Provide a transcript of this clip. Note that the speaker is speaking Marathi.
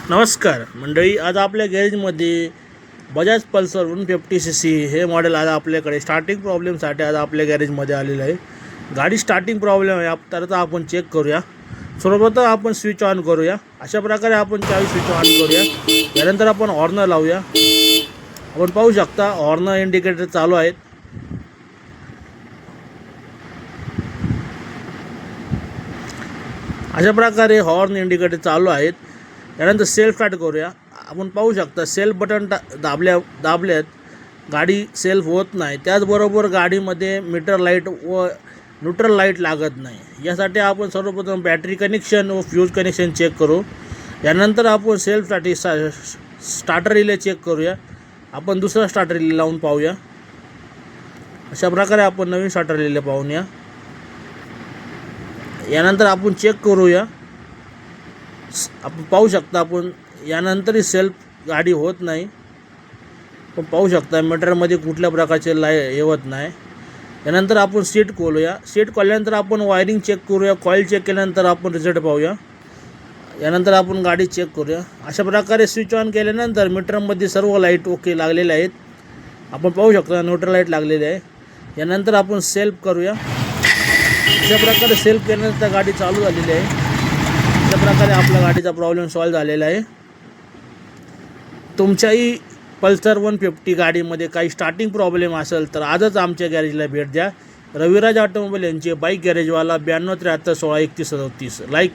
नमस्कार मंडळी, आज आपल्या गॅरेजमध्ये बजाज पल्सर 150cc हे मॉडेल आज आपल्याकडे स्टार्टिंग प्रॉब्लेमसाठी आज आपल्या गॅरेजमध्ये आलेलं आहे. गाडी स्टार्टिंग प्रॉब्लेम आहे तर आपण चेक करूया. सर्वप्रथम आपण स्विच ऑन करूया. अशा प्रकारे आपण चावी स्विच ऑन करूया. त्यानंतर आपण हॉर्न लावूया. आपण पाहू शकता हॉर्न इंडिकेटर चालू आहेत. अशा प्रकारे हॉर्न इंडिकेटर चालू आहेत. त्यानंतर सेल्फ स्टार्ट करूया. आपण पाहू शकता सेल्फ बटन दाबल्यात गाडी सेल्फ होत नाही. त्याचबरोबर गाडीमध्ये मीटर लाईट व न्यूट्रल लाईट लागत नाही. यासाठी आपण सर्वप्रथम बॅटरी कनेक्शन व फ्यूज कनेक्शन चेक करू. यानंतर आपण सेल्फ स्टार्टर रिले चेक करूया. आपण दुसरा स्टार्टर रिले लावून पाहूया. अशा प्रकारे आपण नवीन स्टार्टर रिले पाहूया. यानंतर आपण चेक करूया. आपण पाहू शकता आपण यानंतरही सेल्फ गाडी होत नाही. पण पाहू शकता मीटरमध्ये कुठल्या प्रकारचे येवत नाही. यानंतर आपण सीट खोलूया. सीट खोलल्यानंतर आपण वायरिंग चेक करूया. कॉईल चेक केल्यानंतर आपण रिझल्ट पाहूया. यानंतर आपण गाडी चेक करूया. अशा प्रकारे स्विच ऑन केल्यानंतर मीटरमध्ये सर्व लाईट ओके लागलेले आहेत. आपण पाहू शकता न्यूट्रल लाईट लागलेली आहे. यानंतर आपण सेल्फ करूया. अशा प्रकारे सेल्फ केल्यानंतर गाडी चालू झालेली आहे. अशा प्रकारे आपल्या गाडीचा प्रॉब्लेम सॉल्व्ह झालेला आहे. तुमच्याही पल्सर 150 गाडीमध्ये काही स्टार्टिंग प्रॉब्लेम असेल तर आजच आमच्या गॅरेजला भेट द्या. रविराज ऑटोमोबाईल यांचे बाईक गॅरेजवाला 92 73 16 31 37. लाईक